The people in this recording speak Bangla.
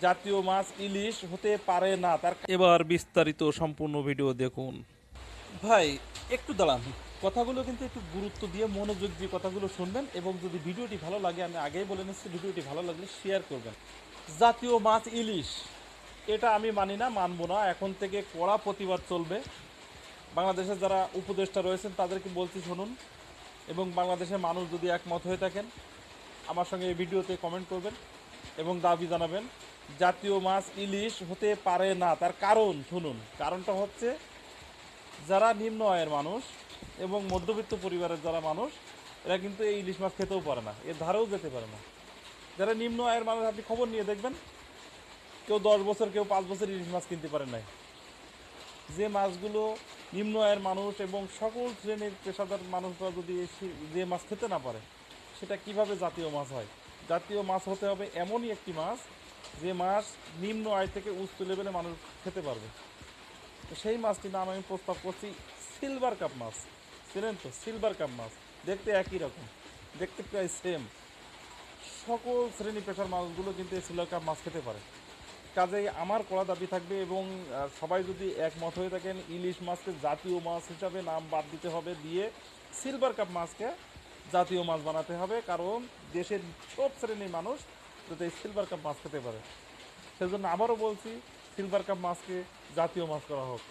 জাতীয় মাছ ইলিশ হতে পারে না। তার এবার বিস্তারিত সম্পূর্ণ ভিডিও দেখুন। ভাই একটু দাঁড়ান, কথাগুলো কিন্তু একটু গুরুত্ব দিয়ে মনোযোগ দিয়ে কথাগুলো শুনবেন, এবং যদি ভিডিওটি ভালো লাগে, আমি আগেই বলে নিচ্ছি, ভিডিওটি ভালো লাগলে শেয়ার করবেন। জাতীয় মাছ ইলিশ, এটা আমি মানি না, মানবো না। এখন থেকে কড়া প্রতিবাদ চলবে। বাংলাদেশের যারা উপদেষ্টা রয়েছেন তাদেরকে বলছি, শুনুন, এবং বাংলাদেশের মানুষ যদি একমত হয়ে থাকেন আমার সঙ্গে এই ভিডিওতে কমেন্ট করবেন এবং দাবি জানাবেন। জাতীয় মাছ ইলিশ হতে পারে না। তার কারণ শুনুন, কারণটা হচ্ছে যারা নিম্ন আয়ের মানুষ এবং মধ্যবিত্ত পরিবারের যারা মানুষ, এরা কিন্তু এই ইলিশ মাছ খেতেও পারে না, এর ধারেও যেতে পারে না। যারা নিম্ন আয়ের মানুষ, আপনি খবর নিয়ে দেখবেন, কেউ 10 বছর, কেউ 5 বছর ইলিশ মাছ কিনতে পারে নাই। যে মাছগুলো নিম্ন আয়ের মানুষ এবং সকল শ্রেণীর পেশাদার মানুষরা যদি যে মাছ খেতে না পারে, সেটা কিভাবে জাতীয় মাছ হয়? জাতীয় মাছ হতে হবে এমনই একটি মাছ যে মাছ নিম্ন আয় থেকে উচ্চ লেভেলে মানুষ খেতে পারবে। তো সেই মাছটির নাম আমি প্রস্তাব করছি সিলভার কাপ মাছ। চেনেন তো সিলভার কাপ মাছ? দেখতে একই রকম, দেখতে প্রায় সেম। সকল শ্রেণী পেশার মাছগুলো কিন্তু এই সিলভার কাপ মাছ খেতে পারে। কাজেই আমার কড়া দাবি থাকবে, এবং সবাই যদি একমত হয়ে থাকেন, ইলিশ মাছকে জাতীয় মাছ হিসাবে নাম বাদ দিতে হবে, দিয়ে সিলভার কাপ মাছকে জাতীয় মাছ বানাতে হবে। কারণ দেশের সব শ্রেণীর মানুষ যাতে এই সিলভার কাপ মাছ খেতে পারে, সেজন্য আবারও বলছি, সিলভার কাপ মাছকে জাতীয় মাছ করা হোক।